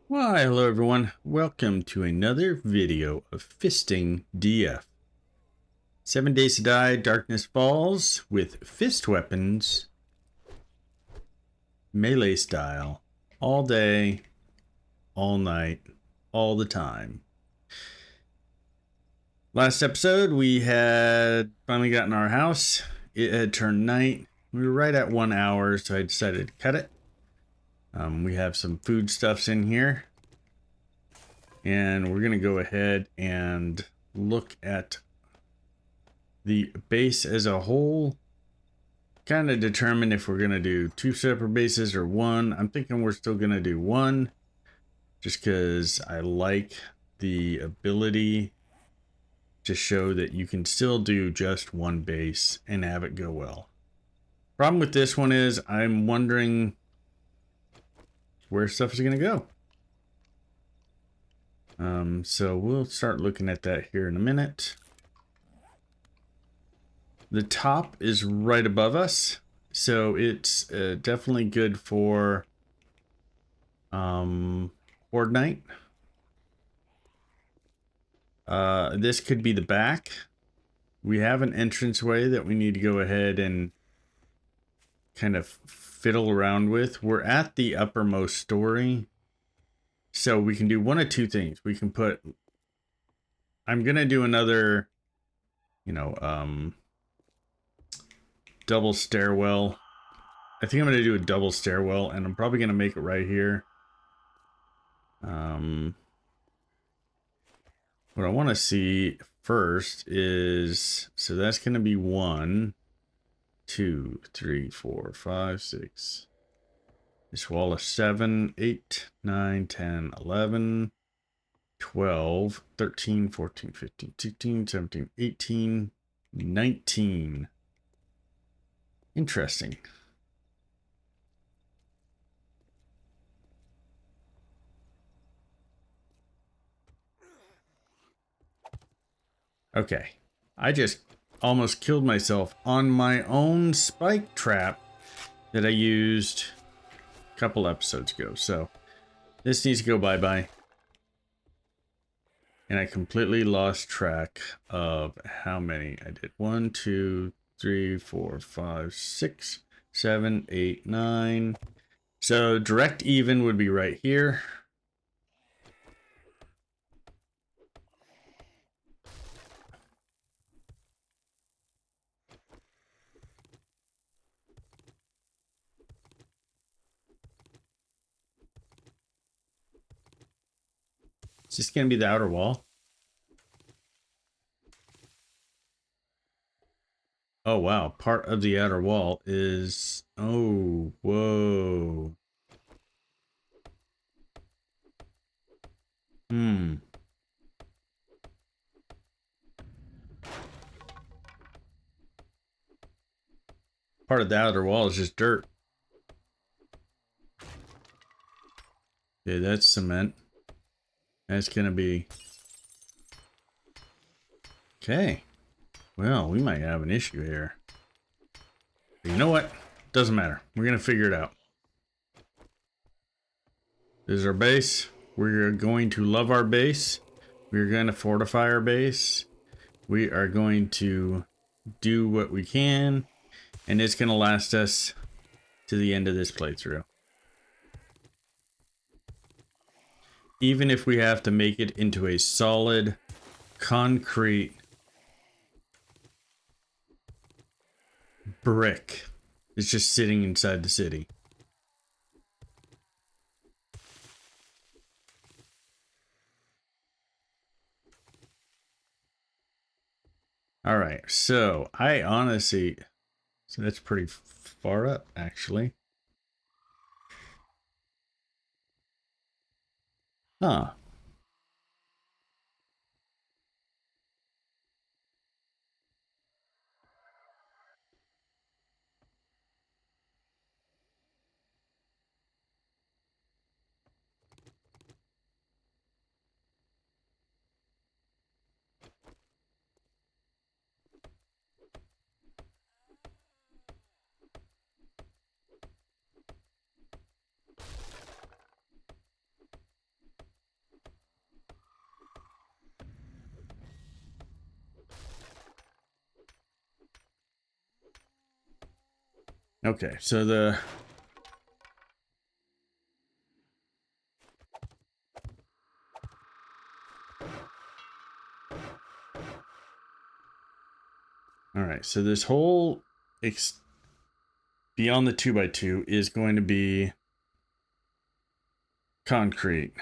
Why, hello everyone. Welcome to another video of Fisting DF. 7 Days to Die, Darkness Falls with fist weapons, melee style, all day, all night, all the time. Last episode, we had finally gotten our house. It had turned night. We were right at 1 hour, so I decided to cut it. We have some foodstuffs in here. And we're going to go ahead and look at the base as a whole. Kind of determine if we're going to do 2 separate bases or 1. I'm thinking we're still going to do 1. Just because I like the ability to show that you can still do just 1 base and have it go well. Problem with this one is I'm wondering where stuff is going to go. So we'll start looking at that here in a minute. The top is right above us, so it's definitely good for horde night. This could be the back. We have an entranceway that we need to go ahead and kind of fiddle around with. We're at the uppermost story, so we can do one of 2 things. We can put, I'm gonna do another, double stairwell. I think I'm gonna do a double stairwell, and I'm probably gonna make it right here. What I want to see first is, so that's going to be 1, 2, 3, 4, 5, 6. This wall of 7, 8, 9, 10, 11, 12, 13, 14, 15, 16, 17, 18, 19. Interesting. Okay. I just almost killed myself on my own spike trap that I used a couple episodes ago. So this needs to go bye-bye. And I completely lost track of how many I did. 1, 2, 3, 4, 5, 6, 7, 8, 9. So direct even would be right here. Is this going to be the outer wall? Oh, wow. Part of the outer wall is... Oh, whoa. Part of the outer wall is just dirt. Okay, that's cement. That's going to be... Okay. Well, we might have an issue here. But you know what? Doesn't matter. We're going to figure it out. This is our base. We're going to love our base. We're going to fortify our base. We are going to do what we can. And it's going to last us to the end of this playthrough. Even if we have to make it into a solid, concrete brick. It's just sitting inside the city. All right, so I honestly, so that's pretty far up actually. Huh. Okay, so the all right, so this whole beyond the 2x2 is going to be concrete.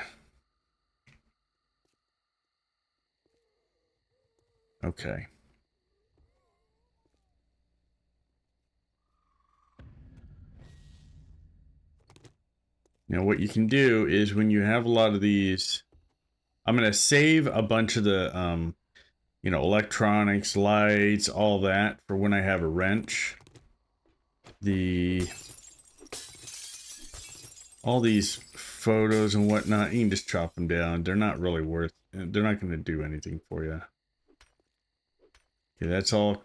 Okay. Now what you can do is when you have a lot of these, I'm going to save a bunch of the, you know, electronics, lights, all that for when I have a wrench. All these photos and whatnot, you can just chop them down. They're not really they're not going to do anything for you. Okay, that's all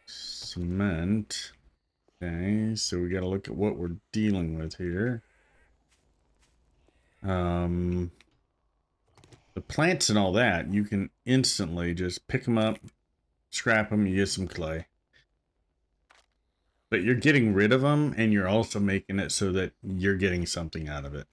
cement. Okay, so we got to look at what we're dealing with here. The plants and all that, you can instantly just pick them up, scrap them, you get some clay. But you're getting rid of them, and you're also making it so that you're getting something out of it.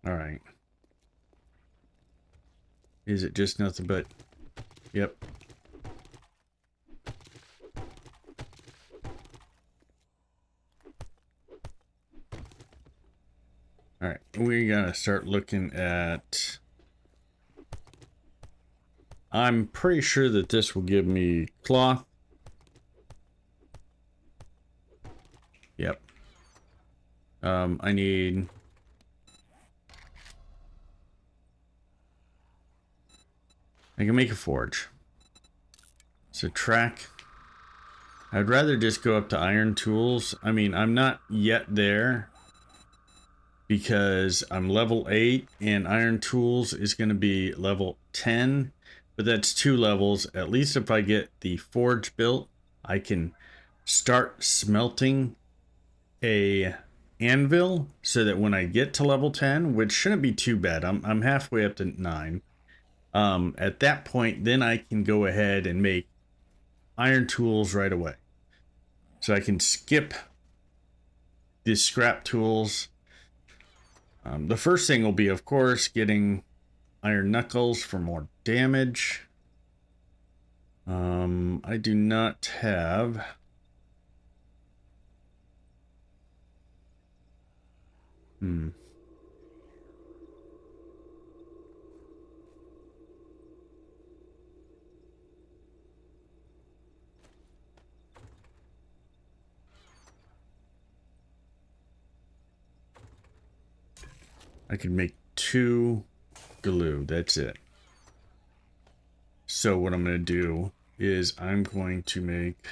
All right. Is it just nothing but... Yep. All right. We gotta start looking at... I'm pretty sure that this will give me cloth. Yep. I need... I can make a forge. So track. I'd rather just go up to iron tools. I mean, I'm not yet there because I'm level 8 and iron tools is going to be level 10, but that's 2 levels. At least if I get the forge built, I can start smelting a anvil so that when I get to level 10, which shouldn't be too bad. I'm halfway up to 9. At that point, then I can go ahead and make iron tools right away. So I can skip the scrap tools. The first thing will be, of course, getting iron knuckles for more damage. I do not have... I can make 2 glue. That's it. So what I'm going to do is I'm going to make...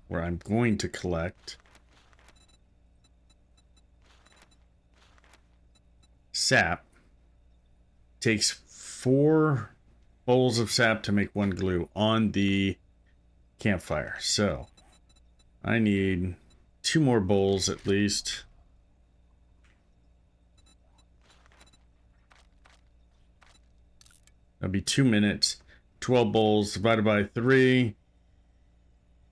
where I'm going to collect sap. Takes 4 bowls of sap to make 1 glue on the campfire. So I need 2 more bowls at least. That'll be 2 minutes. 12 bowls divided by 3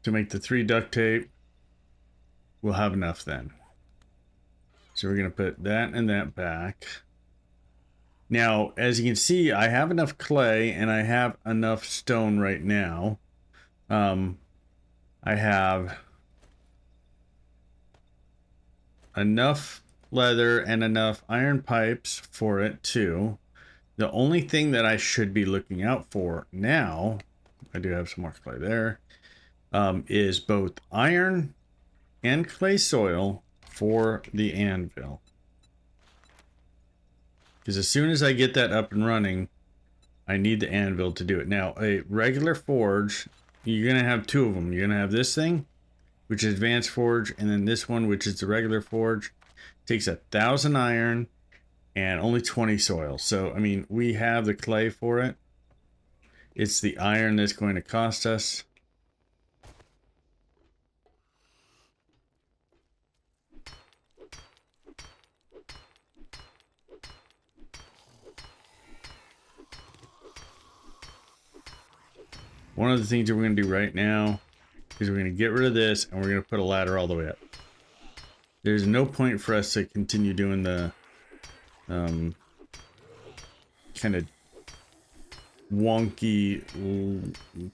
to make the 3 duct tape. We'll have enough then. So we're going to put that and that back. Now, as you can see, I have enough clay and I have enough stone right now. I have enough leather and enough iron pipes for it too. The only thing that I should be looking out for now, I do have some more clay there, is both iron and clay soil for the anvil. Because as soon as I get that up and running, I need the anvil to do it. Now, a regular forge, you're going to have 2 of them. You're going to have this thing, which is advanced forge, and then this one, which is the regular forge. Takes 1,000 iron and only 20 soil. So, I mean, we have the clay for it. It's the iron that's going to cost us. One of the things that we're going to do right now is we're going to get rid of this and we're going to put a ladder all the way up. There's no point for us to continue doing the kind of wonky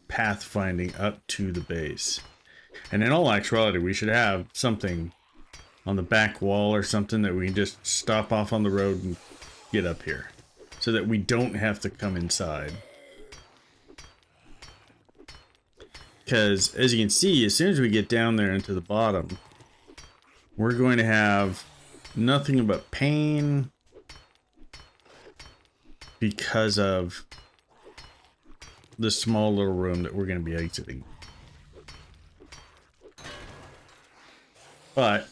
pathfinding up to the base. And in all actuality, we should have something on the back wall or something that we can just stop off on the road and get up here, so that we don't have to come inside. Because as you can see, as soon as we get down there into the bottom, we're going to have nothing but pain because of the small little room that we're going to be exiting. But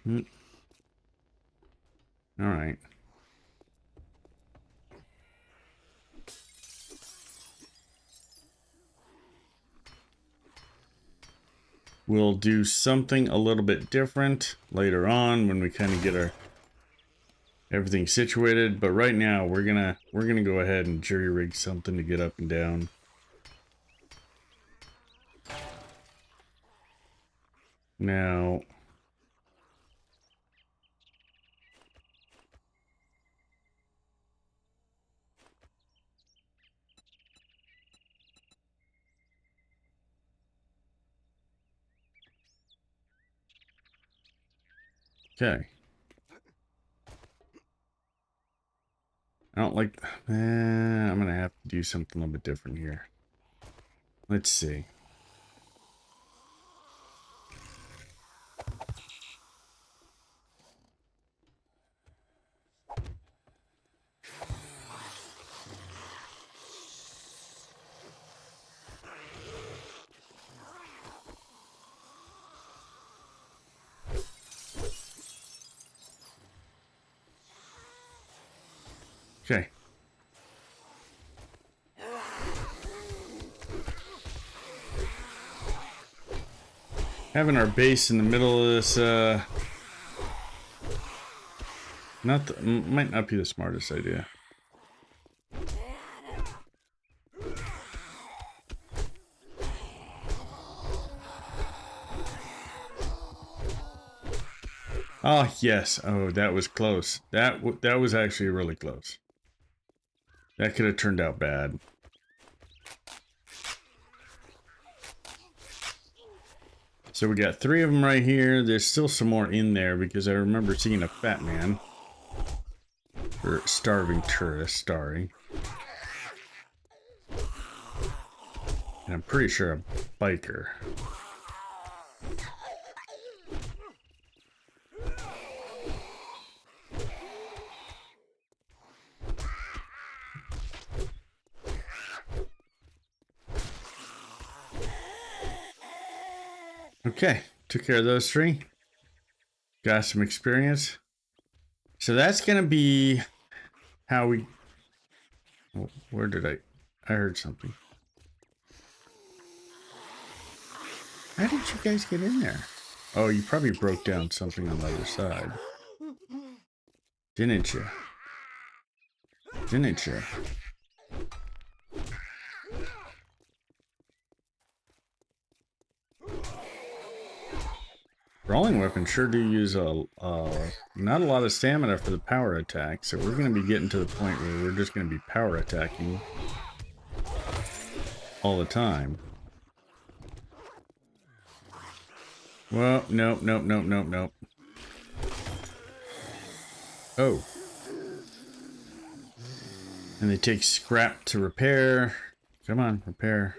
all right. We'll do something a little bit different later on when we kind of get our everything situated, but right now we're gonna go ahead and jury rig something to get up and down. Now okay. I don't like... I'm going to have to do something a little bit different here. Let's see. Okay. Having our base in the middle of this, might not be the smartest idea. Oh, yes. Oh, that was close. That was actually really close. That could have turned out bad. So we got 3 of them right here. There's still some more in there because I remember seeing a fat man. Or starving tourist, starring. And I'm pretty sure a biker. Okay, took care of those 3. Got some experience. So that's gonna be how we... Oh, where did I heard something. How did you guys get in there? Oh, you probably broke down something on the other side. Didn't you? Didn't you? Brawling weapons sure do use not a lot of stamina for the power attack, so we're going to be getting to the point where we're just going to be power attacking all the time. Well, nope. Oh. And they take scrap to repair. Come on, repair.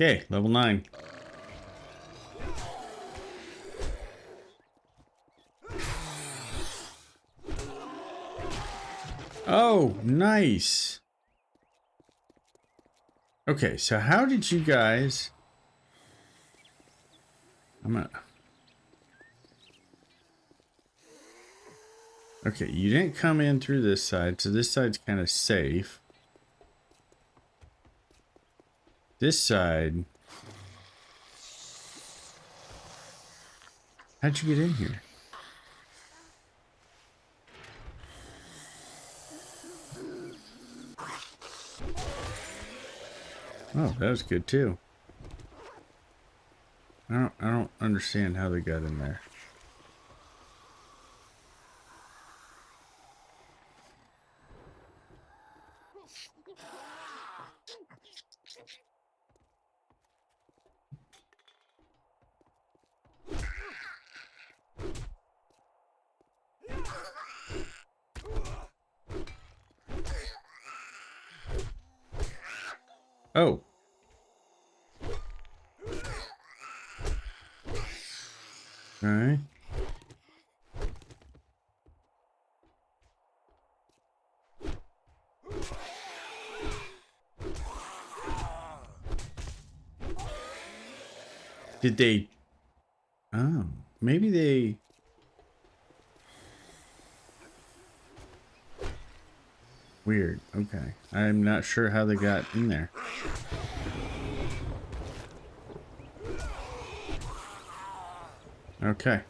Okay, level 9. Oh, nice. Okay, so how did you guys... Okay, you didn't come in through this side, so this side's kind of safe. This side... How'd you get in here? Oh, that was good too. I don't understand how they got in there. Oh. All right. Did they... Oh, maybe they... Weird. Okay. I'm not sure how they got in there. Okay.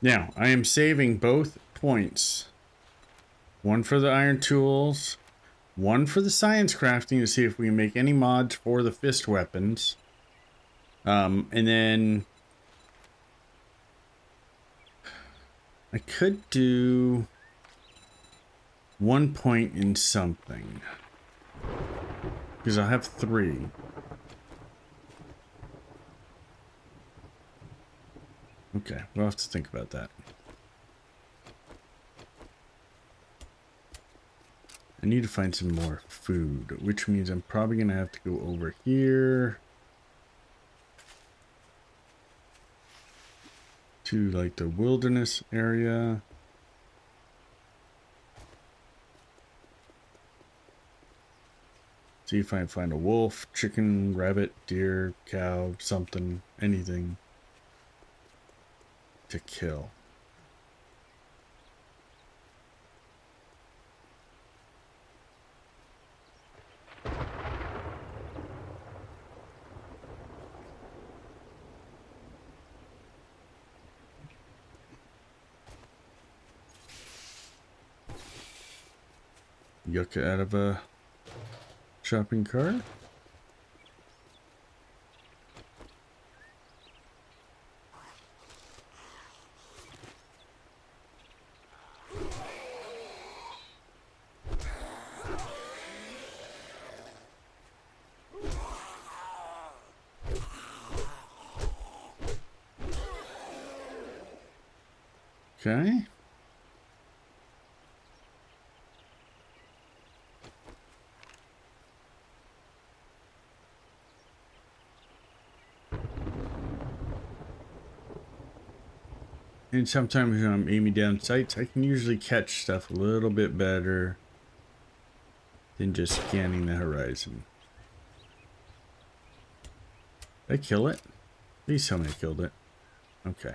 Now, I am saving both points. One for the iron tools, one for the science crafting to see if we can make any mods for the fist weapons. And then I could do 1 point in something. Because I'll have 3. Okay, we'll have to think about that. I need to find some more food, which means I'm probably going to have to go over here to like the wilderness area. See if I can find a wolf, chicken, rabbit, deer, cow, something, anything to kill. Yucca out of a shopping cart. Okay. And sometimes when I'm aiming down sights, I can usually catch stuff a little bit better than just scanning the horizon. Did I kill it? Please tell me I killed it. Okay.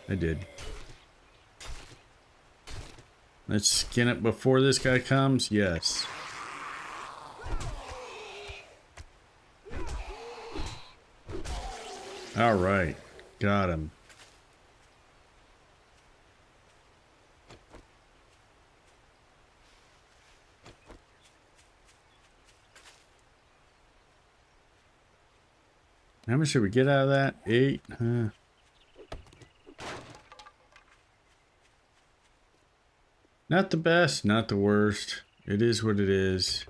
I did. Let's skin it before this guy comes. Yes. All right. Got him. How much should we get out of that? 8. Not the best, not the worst. It is what it is.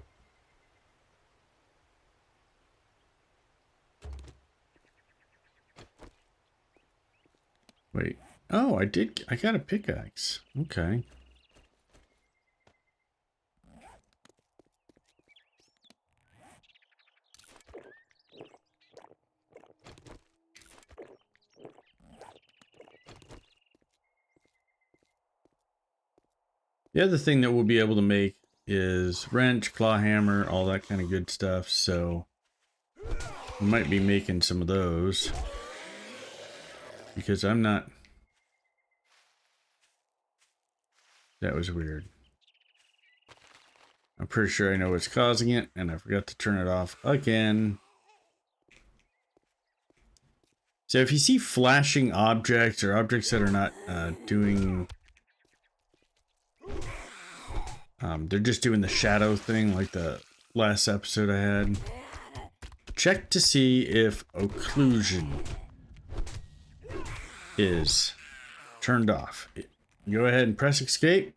Wait. Oh, I got a pickaxe. Okay. The other thing that we'll be able to make is wrench, claw hammer, all that kind of good stuff. So we might be making some of those because I'm not. That was weird. I'm pretty sure I know what's causing it, and I forgot to turn it off again. So if you see flashing objects or objects that are not doing... they're just doing the shadow thing like the last episode I had. Check to see if occlusion is turned off. Go ahead and press escape.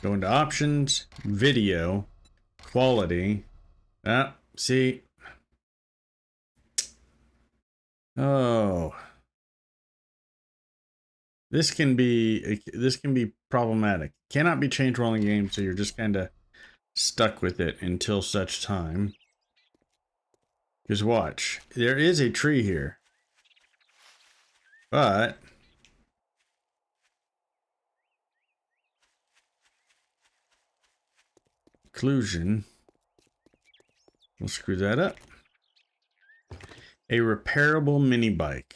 Go into options, video, quality. See. Oh. This can be problematic. Cannot be changed while in game, so you're just kind of stuck with it until such time. Because watch, there is a tree here. But occlusion. We'll screw that up. A repairable mini bike.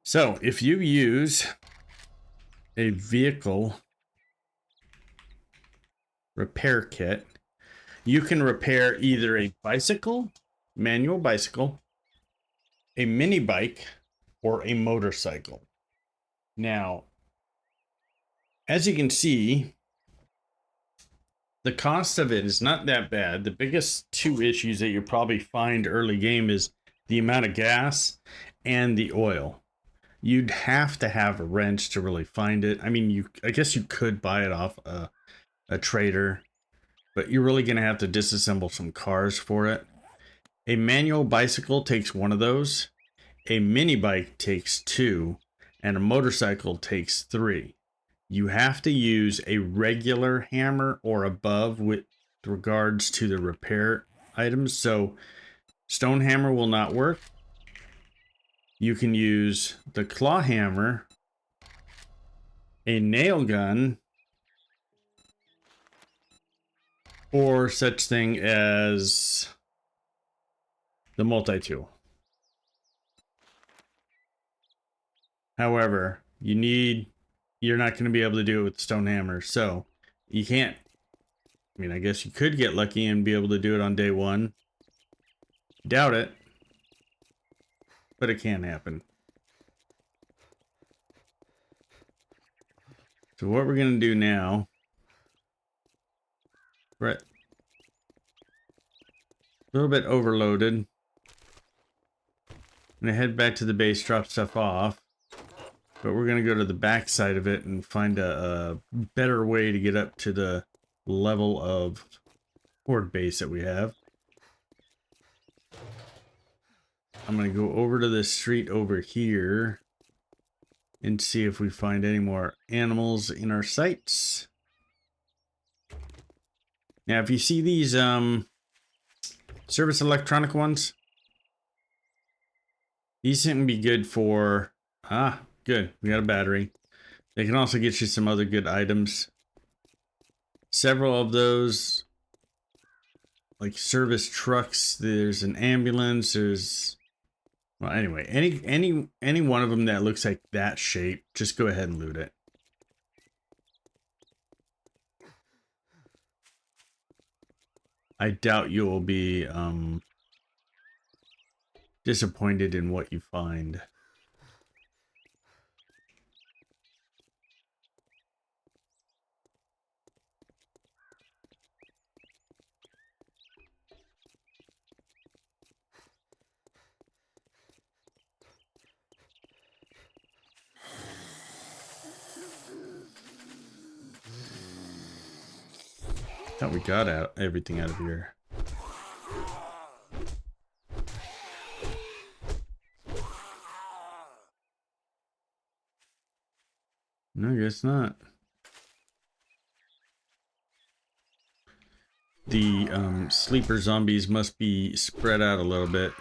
So if you use a vehicle repair kit, you can repair either a bicycle, manual bicycle, a mini bike, or a motorcycle. Now, as you can see, the cost of it is not that bad. The biggest two issues that you probably find early game is the amount of gas and the oil. You'd have to have a wrench to really find it. I mean, I guess you could buy it off a trader, but you're really going to have to disassemble some cars for it. A manual bicycle takes one of those. A mini bike takes two, and a motorcycle takes three. You have to use a regular hammer or above with regards to the repair items. So stone hammer will not work. You can use the claw hammer, a nail gun, or such thing as the multi-tool. However, you're not going to be able to do it with the stone hammer, so you can't. I mean, I guess you could get lucky and be able to do it on day one. Doubt it, but it can happen. So what we're going to do now, we're a little bit overloaded. I'm going to head back to the base, drop stuff off. But we're going to go to the back side of it and find a better way to get up to the level of horde base that we have. I'm going to go over to the street over here and see if we find any more animals in our sights. Now, if you see these service electronic ones, these can be good for... good. We got a battery. They can also get you some other good items. Several of those, like service trucks, there's an ambulance, there's... Well, anyway, any one of them that looks like that shape, just go ahead and loot it. I doubt you will be disappointed in what you find. Thought we got everything out of here. No, I guess not. the sleeper zombies must be spread out a little bit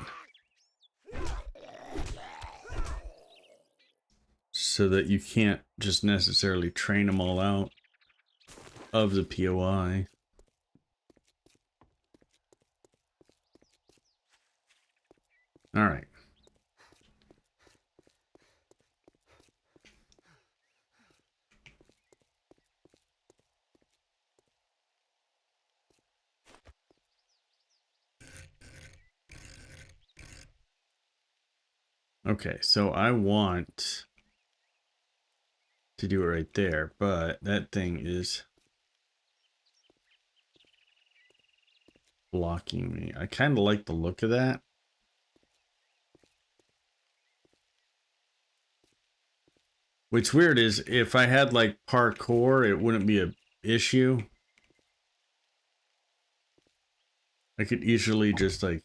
so that you can't just necessarily train them all out of the POI. All right. Okay, so I want to do it right there, but that thing is blocking me. I kind of like the look of that. What's weird is if I had like parkour, it wouldn't be an issue. I could easily just like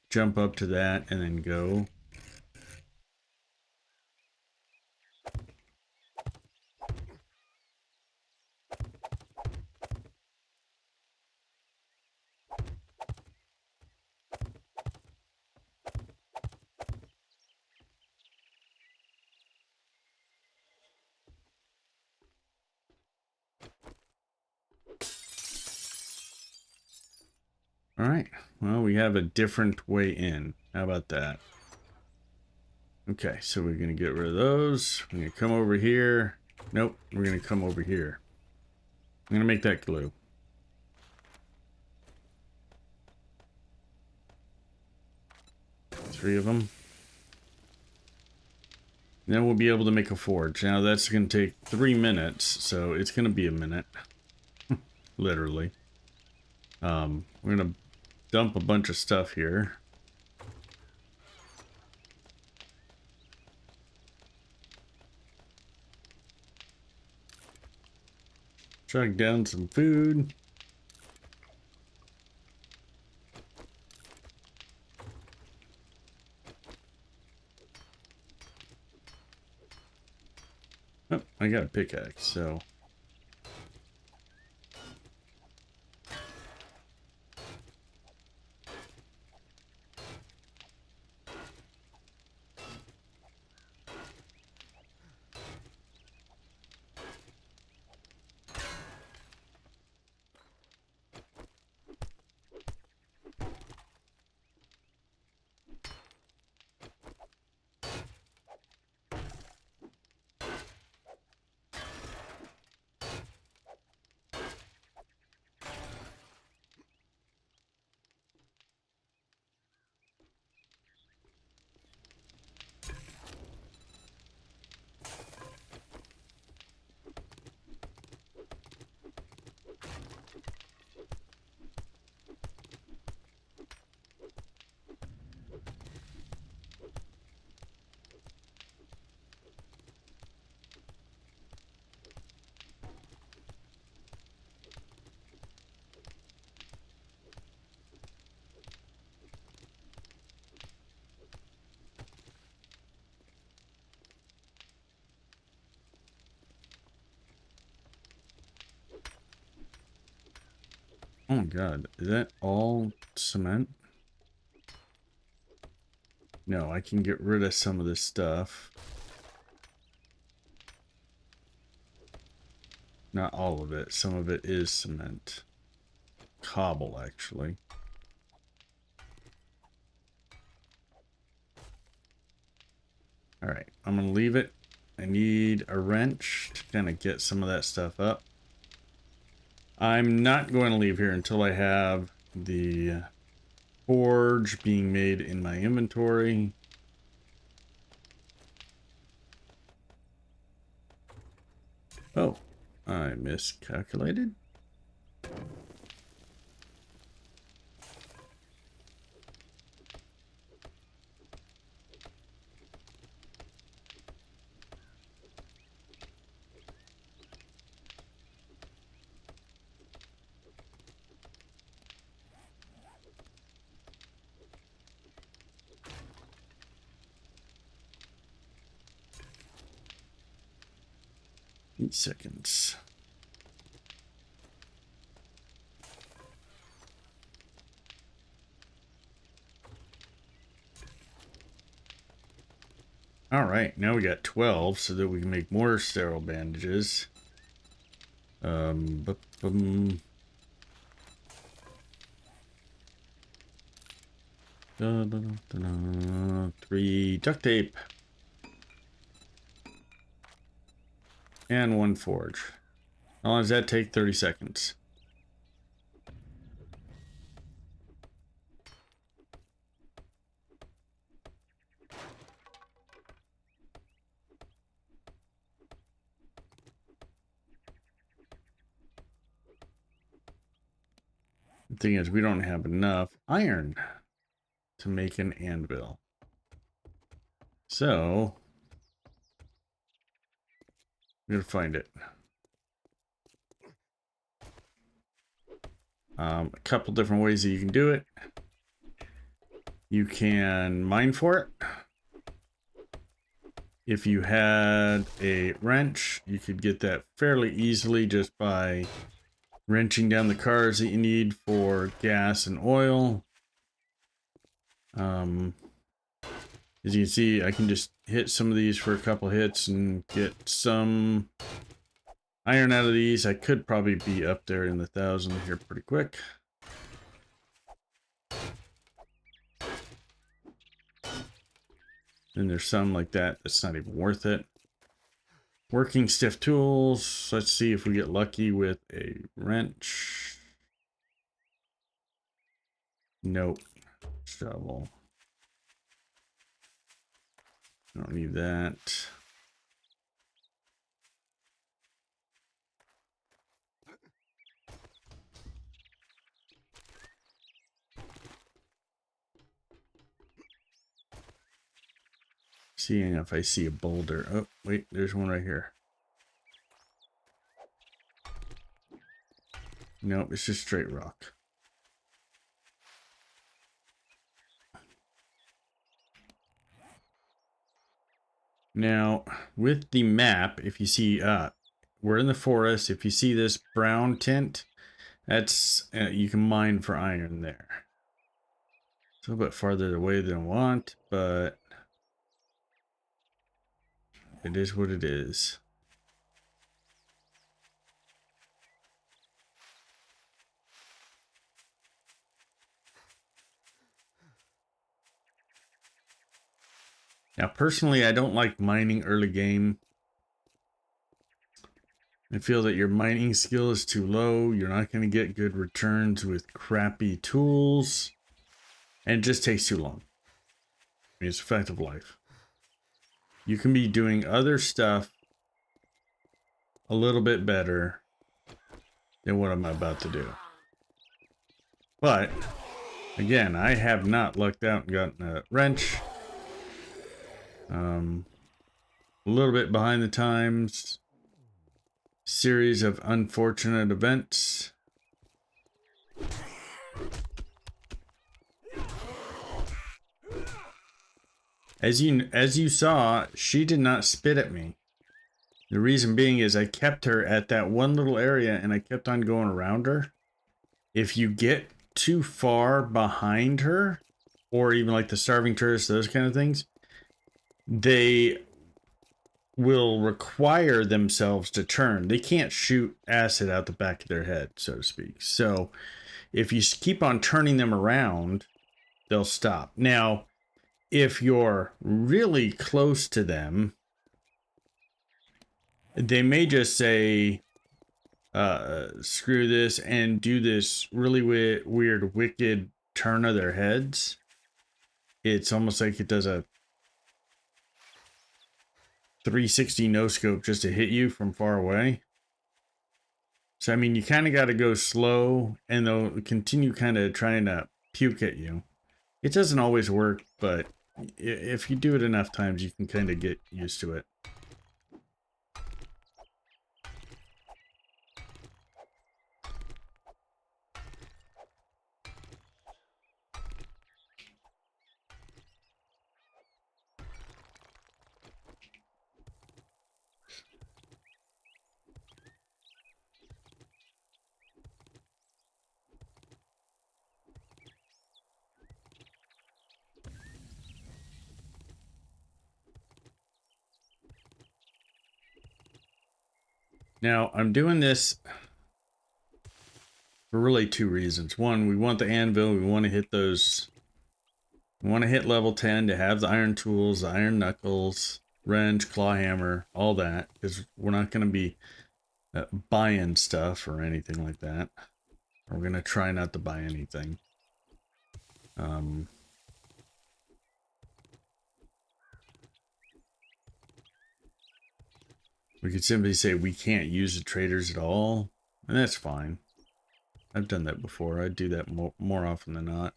jump up to that and then go. All right, well, we have a different way in. How about that? Okay, so we're gonna get rid of those. We're gonna come over here. Nope, we're gonna come over here. I'm gonna make that glue. Three of them. Then we'll be able to make a forge. Now that's gonna take 3 minutes, so it's gonna be a minute. Literally. We're gonna dump a bunch of stuff here. Track down some food. Oh, I got a pickaxe, so. Oh my god, is that all cement? No, I can get rid of some of this stuff. Not all of it. Some of it is cement. Cobble, actually. Alright, I'm gonna leave it. I need a wrench to kind of get some of that stuff up. I'm not going to leave here until I have the forge being made in my inventory. Oh, I miscalculated. Seconds. All right, now we got 12 so that we can make more sterile bandages. Bum. 3 duct tape. And 1 forge. How long does that take? 30 seconds. The thing is, we don't have enough iron to make an anvil. So, we're gonna find it. A couple different ways that you can do it. You can mine for it. If you had a wrench, you could get that fairly easily just by wrenching down the cars that you need for gas and oil. As you can see, I can just hit some of these for a couple hits and get some iron out of these. I could probably be up there in the 1,000 here pretty quick. Then there's some like that that's not even worth it. Working stiff tools. Let's see if we get lucky with a wrench. Nope. Shovel. Don't need that. Seeing if I see a boulder. Oh, wait, there's one right here. Nope, it's just straight rock. Now, with the map, if you see, we're in the forest. If you see this brown tint, that's, you can mine for iron there. It's a little bit farther away than I want, but it is what it is. Now, personally, I don't like mining early game. I feel that your mining skill is too low. You're not going to get good returns with crappy tools. And it just takes too long. I mean, it's a fact of life. You can be doing other stuff a little bit better than what I'm about to do. But, again, I have not lucked out and gotten a wrench. A little bit behind the times. Series of unfortunate events. As you saw, she did not spit at me. The reason being is I kept her at that one little area and I kept on going around her. If you get too far behind her, or even like the starving tourists, those kind of things, they will require themselves to turn. They can't shoot acid out the back of their head, so to speak. So if you keep on turning them around, they'll stop. Now, if you're really close to them, they may just say, screw this, and do this really weird, wicked turn of their heads. It's almost like it does a 360 no scope just to hit you from far away. So, I mean, you kind of got to go slow, and they'll continue kind of trying to puke at you. It doesn't always work, but if you do it enough times, you can kind of get used to it. Now, I'm doing this for really two reasons. One, we want the anvil. We want to hit those. We want to hit level 10 to have the iron tools, the iron knuckles, wrench, claw hammer, all that. Because we're not going to be buying stuff or anything like that. We're going to try not to buy anything. We could simply say we can't use the traders at all, and that's fine. I've done that before. I do that more often than not.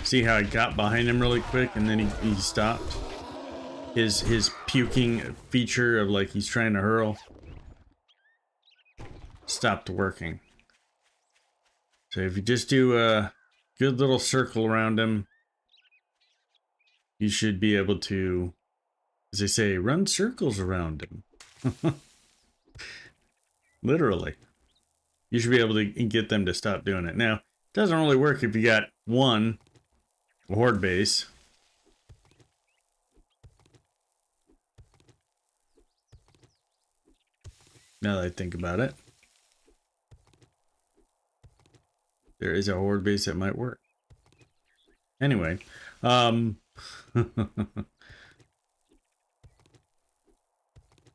See how I got behind him really quick and then he stopped? His puking feature of like he's trying to hurl stopped working. So if you just do a good little circle around him, you should be able to, as they say, run circles around him. Literally. You should be able to get them to stop doing it. Now, it doesn't really work if you got one horde base. Now that I think about it. There is a horde base that might work. Anyway, I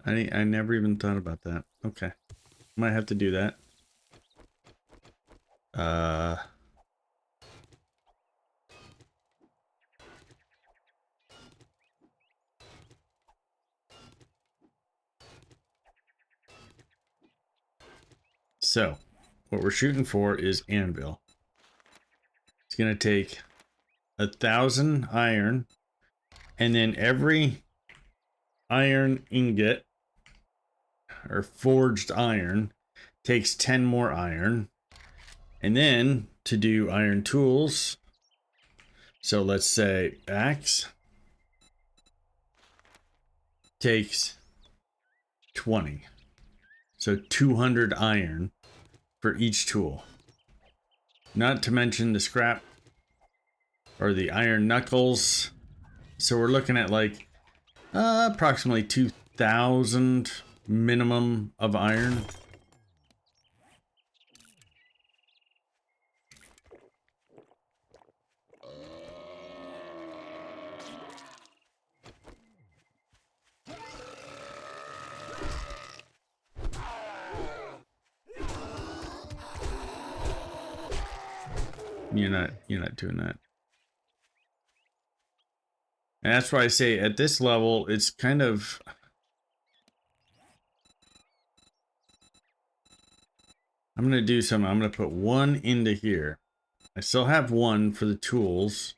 never even thought about that. Okay. Might have to do that. So, what we're shooting for is anvil. It's going to take 1,000 iron, and then every iron ingot, or forged iron, takes 10 more iron. And then, to do iron tools, so let's say axe, takes 20. So 200 iron for each tool. Not to mention the scrap or the iron knuckles. So we're looking at like approximately 2,000 minimum of iron. You're not doing that. And that's why I say at this level, it's kind of... I'm going to do something. I'm going to put one into here. I still have one for the tools.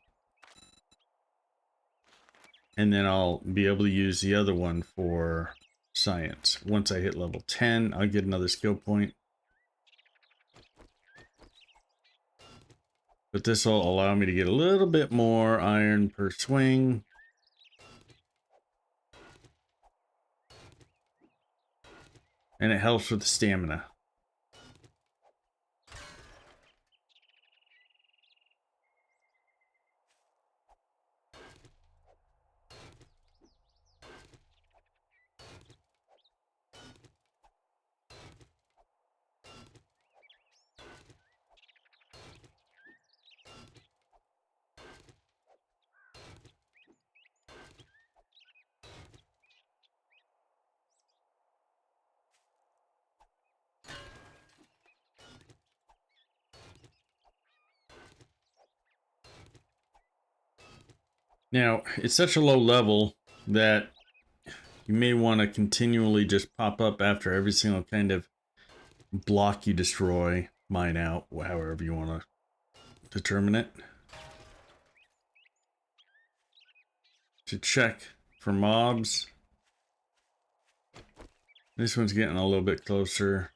And then I'll be able to use the other one for science. Once I hit level 10, I'll get another skill point. But this will allow me to get a little bit more iron per swing. And it helps with the stamina. Now, it's such a low level that you may want to continually just pop up after every single kind of block you destroy, mine out, however you want to determine it. To check for mobs. This one's getting a little bit closer.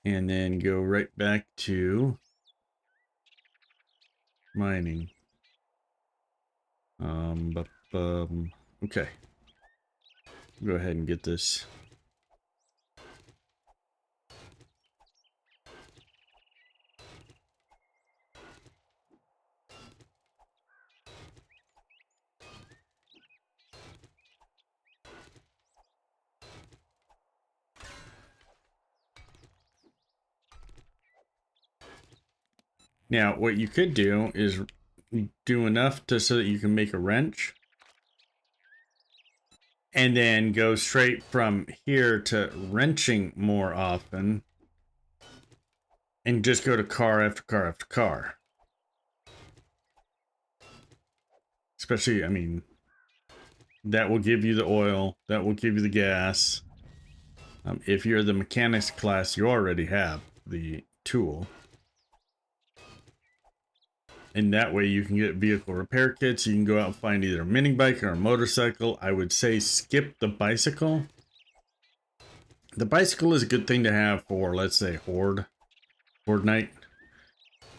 And then go right back to mining. Okay. Go ahead and get this. Now, what you could do is do enough so that you can make a wrench. And then go straight from here to wrenching more often. And just go to car after car after car. Especially, I mean, that will give you the oil. That will give you the gas. If you're the mechanics class, you already have the tool. And that way you can get vehicle repair kits. You can go out and find either a mini bike or a motorcycle. I would say skip the bicycle. The bicycle is a good thing to have for, let's say, horde night.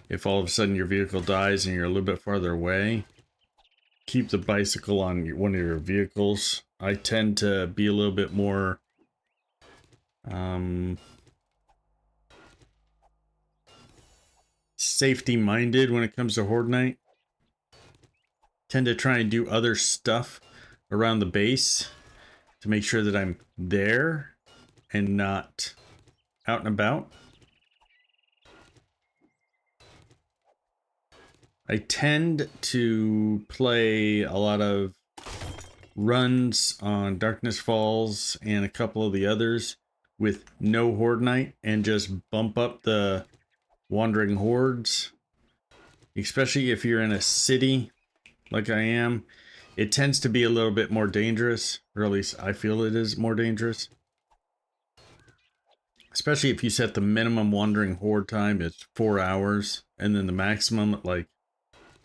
If all of a sudden your vehicle dies and you're a little bit farther away, keep the bicycle on one of your vehicles. I tend to be a little bit more safety minded when it comes to horde night. Tend to try and do other stuff around the base to make sure that I'm there and not out and about. I tend to play a lot of runs on Darkness Falls and a couple of the others with no horde night and just bump up the wandering hordes. Especially if you're in a city like I am, it tends to be a little bit more dangerous, or at least I feel it is more dangerous. Especially if you set the minimum wandering horde time at 4 hours and then the maximum at like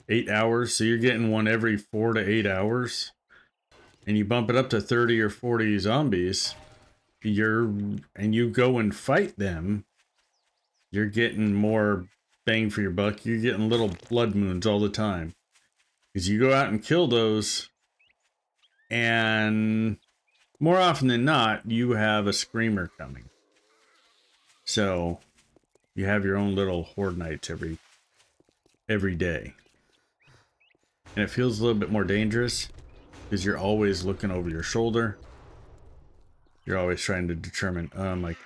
8 hours. So you're getting one every 4 to 8 hours. And you bump it up to 30 or 40 zombies. And you go and fight them. You're getting more bang for your buck. You're getting little blood moons all the time. Because you go out and kill those. And more often than not, you have a screamer coming. So you have your own little horde nights every day. And it feels a little bit more dangerous because you're always looking over your shoulder. You're always trying to determine, like,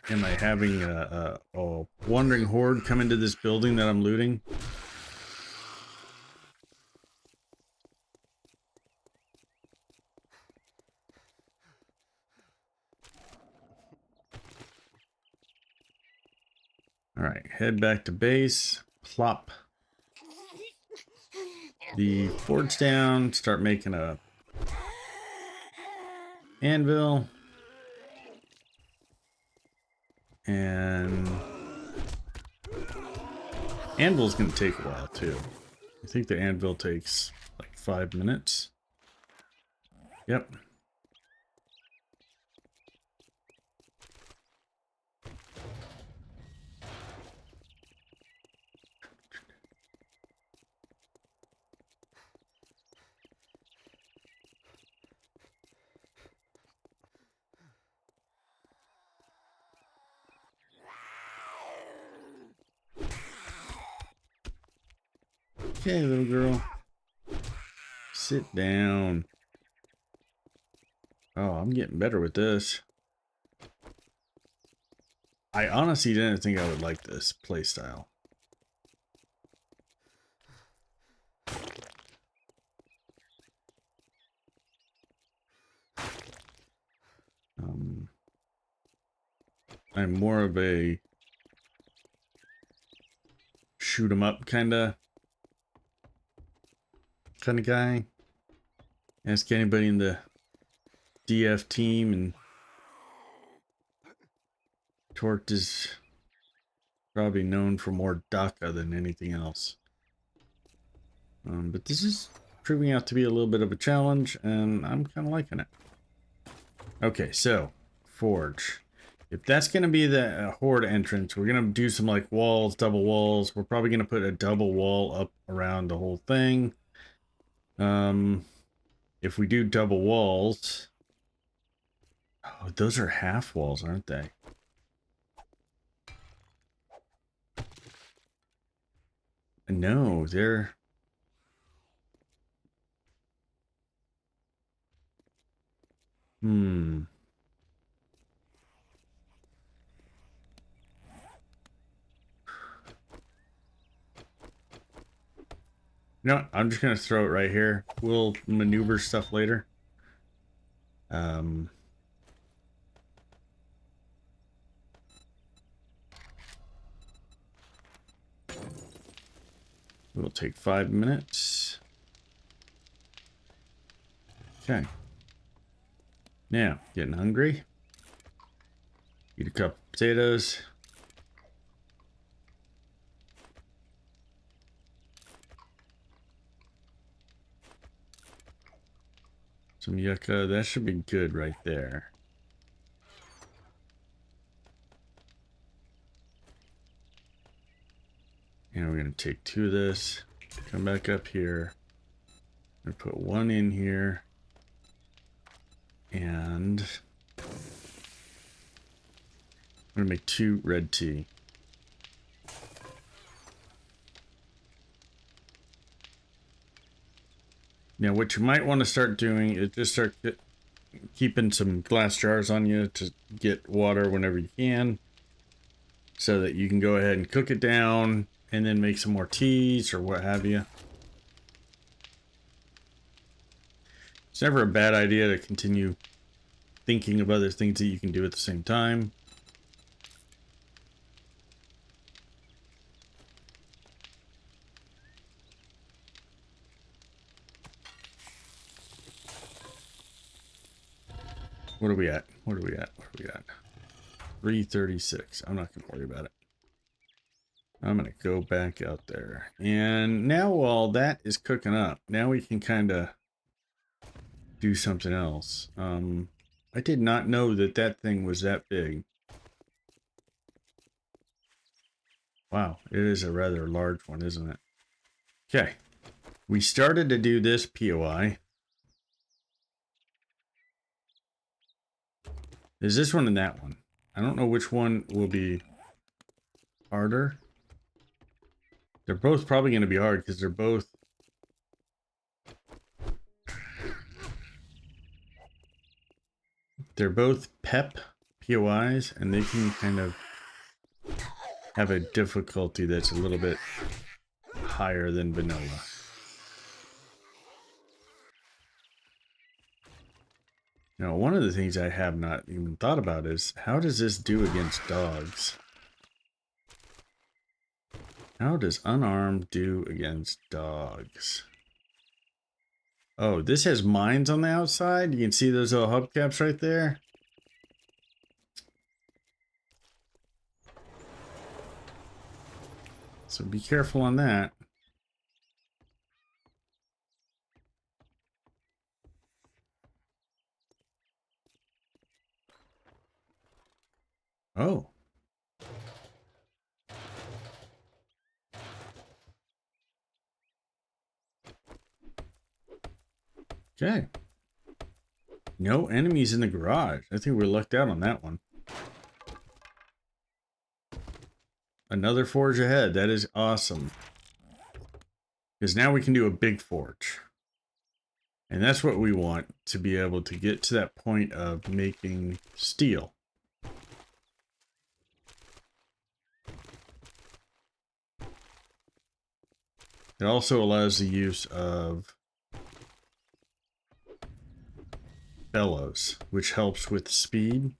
am I having a wandering horde come into this building that I'm looting? All right, head back to base, plop the forge down, start making a anvil. And anvil's gonna take a while too. I think the anvil takes like 5 minutes. Yep. Okay, little girl. Sit down. Oh, I'm getting better with this. I honestly didn't think I would like this playstyle. I'm more of a shoot 'em up kind of guy. Ask anybody in the DF team, and Tort is probably known for more DACA than anything else. But this is proving out to be a little bit of a challenge, and I'm kind of liking it. Okay, so forge. If that's going to be the horde entrance, we're going to do some like walls, double walls. We're probably going to put a double wall up around the whole thing. If we do double walls, oh, those are half walls, aren't they? No, they're... No, I'm just going to throw it right here. We'll maneuver stuff later. It'll take 5 minutes. Okay. Now, getting hungry. Eat a couple potatoes. Some yucca. That should be good right there. And we're going to take 2 of this. Come back up here. And put 1 in here. And I'm going to make 2 red tea. Now, what you might want to start doing is just start keeping some glass jars on you to get water whenever you can, so that you can go ahead and cook it down and then make some more teas or what have you. It's never a bad idea to continue thinking of other things that you can do at the same time. What are we at? What are we at? What are we at? 336. I'm not going to worry about it. I'm going to go back out there. And now while that is cooking up, now we can kind of do something else. I did not know that that thing was that big. Wow, it is a rather large one, isn't it? Okay. We started to do this POI. Is this one and that one? I don't know which one will be harder. They're both probably going to be hard because they're both... They're both PEP POIs, and they can kind of have a difficulty that's a little bit higher than vanilla. Now, one of the things I have not even thought about is, how does this do against dogs? How does unarmed do against dogs? Oh, this has mines on the outside. You can see those little hubcaps right there. So be careful on that. Oh. Okay. No enemies in the garage. I think we're lucked out on that one. Another forge ahead. That is awesome. Because now we can do a big forge. And that's what we want, to be able to get to that point of making steel. It also allows the use of bellows, which helps with speed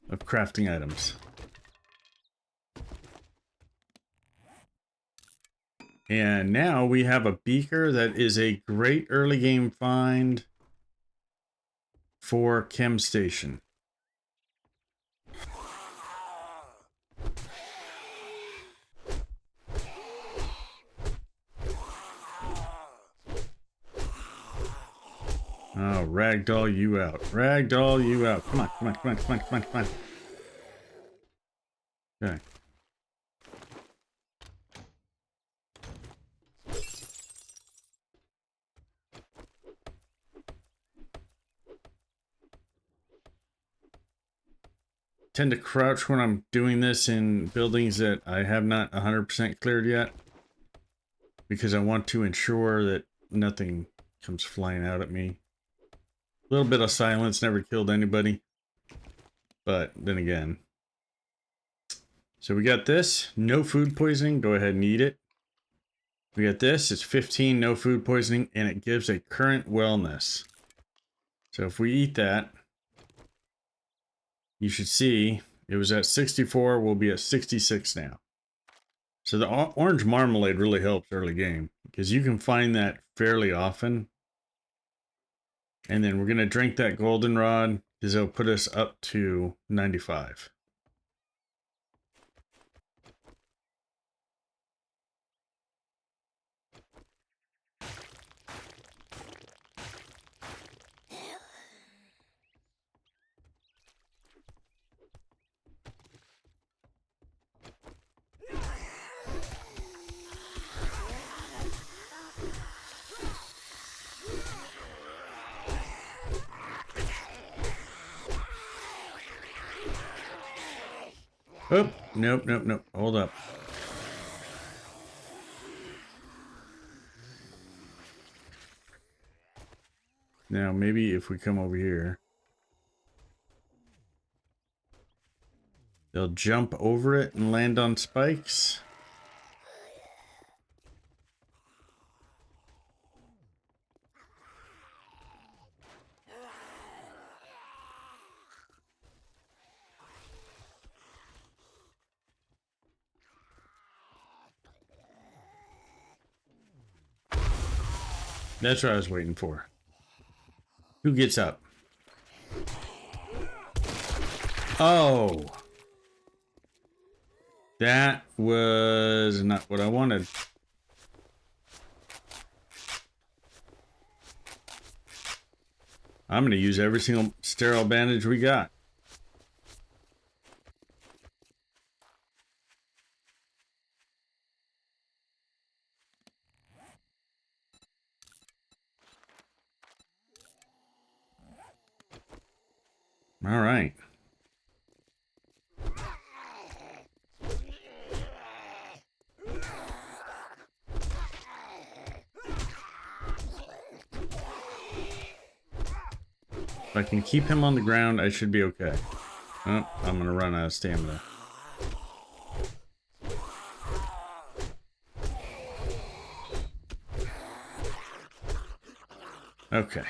of crafting items. And now we have a beaker that is a great early game find for Chem Station. Oh, ragdoll you out. Ragdoll you out. Come on, come on, come on, come on, come on, come on. Okay. Tend to crouch when I'm doing this in buildings that I have not 100% cleared yet, because I want to ensure that nothing comes flying out at me. A little bit of silence never killed anybody, but then again. So we got this, no food poisoning, go ahead and eat it. We got this, it's 15, no food poisoning, and it gives a current wellness. So if we eat that, you should see it was at 64, we'll be at 66 now. So the orange marmalade really helps early game, because you can find that fairly often. And then we're going to drink that goldenrod, because it'll put us up to 95. Oh, nope, nope, nope. Hold up. Now, maybe if we come over here, they'll jump over it and land on spikes. That's what I was waiting for. Who gets up? Oh. That was not what I wanted. I'm going to use every single sterile bandage we got. All right. If I can keep him on the ground, I should be okay. Oh, I'm going to run out of stamina. Okay.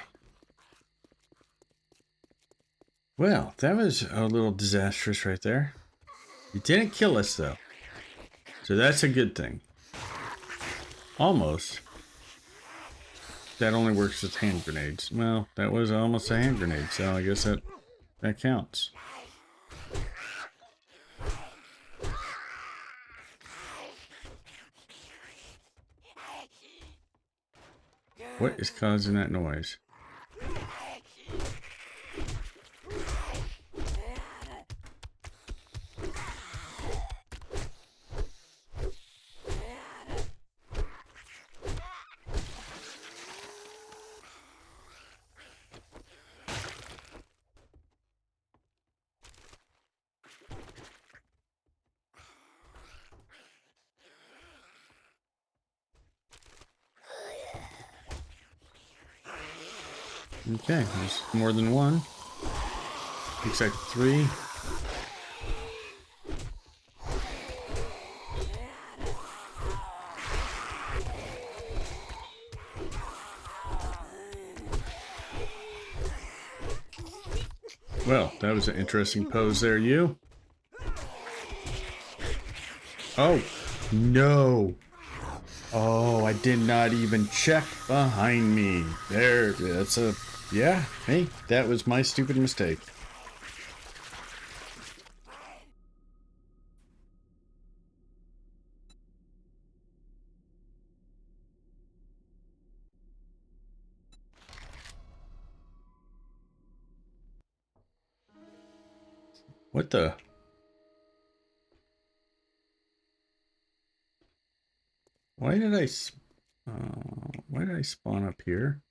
Well, that was a little disastrous right there. It didn't kill us, though. So that's a good thing. Almost. That only works with hand grenades. Well, that was almost a hand grenade, so I guess that counts. What is causing that noise? Okay, there's more than one. Looks like 3. Well, that was an interesting pose there, you. Oh, no. Oh, I did not even check behind me. That's a... Yeah, hey, that was my stupid mistake. What the? Why did I spawn up here?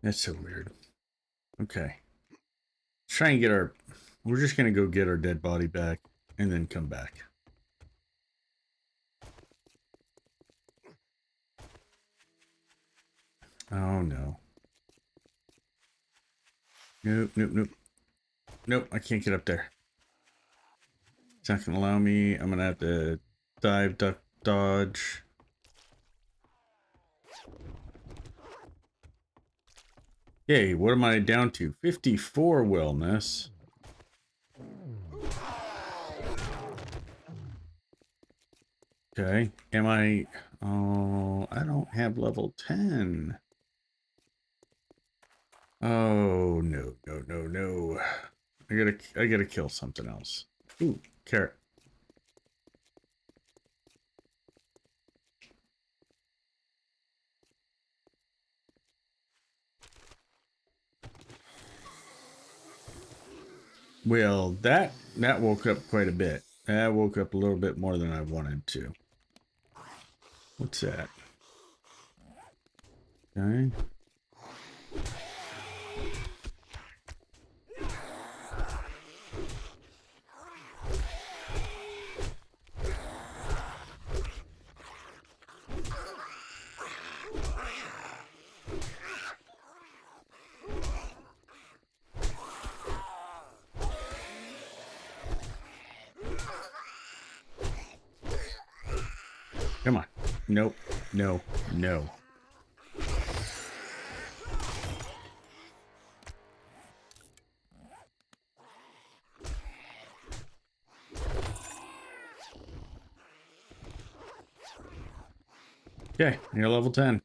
That's so weird. Okay. Let's try and get our... We're just going to go get our dead body back and then come back. Oh, no. Nope, nope, nope. Nope, I can't get up there. It's not going to allow me. I'm going to have to dive, duck, dodge. Okay, what am I down to? 54 wellness. Okay, am I... Oh, I don't have level 10. Oh, no, no, no, no. I gotta kill something else. Ooh, carrot. Well, that woke up quite a bit. That woke up a little bit more than I wanted to. What's that? Okay. Come on. Nope. No. No. Okay, you're level 10.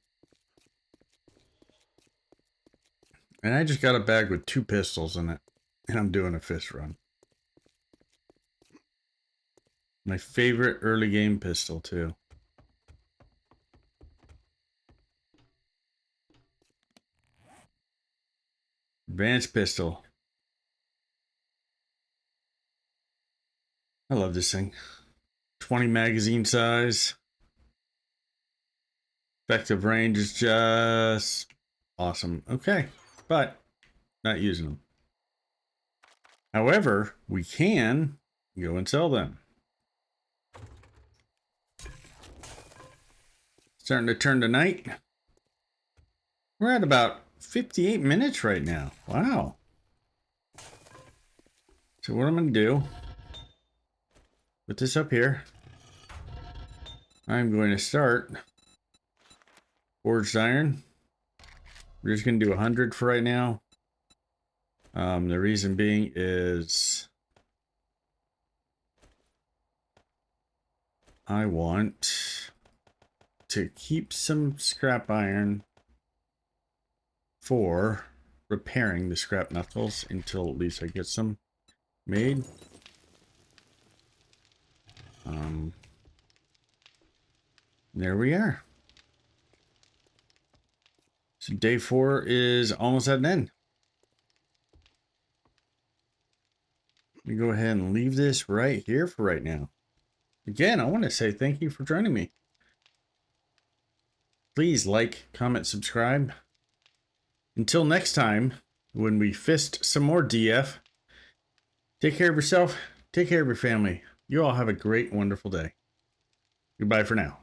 And I just got a bag with 2 pistols in it. And I'm doing a fist run. My favorite early game pistol, too. Advanced pistol. I love this thing. 20 magazine size. Effective range is just awesome. Okay, but not using them. However, we can go and sell them. Starting to turn to night. We're at about 58 minutes right now. Wow. So what I'm going to do, put this up here. I'm going to start forged iron. We're just going to do 100 for right now. The reason being is I want to keep some scrap iron for repairing the scrap knuckles until at least I get some made. There we are. So day 4 is almost at an end. Let me go ahead and leave this right here for right now. Again, I want to say thank you for joining me. Please like, comment, subscribe. Until next time, when we fist some more DF, take care of yourself, take care of your family. You all have a great, wonderful day. Goodbye for now.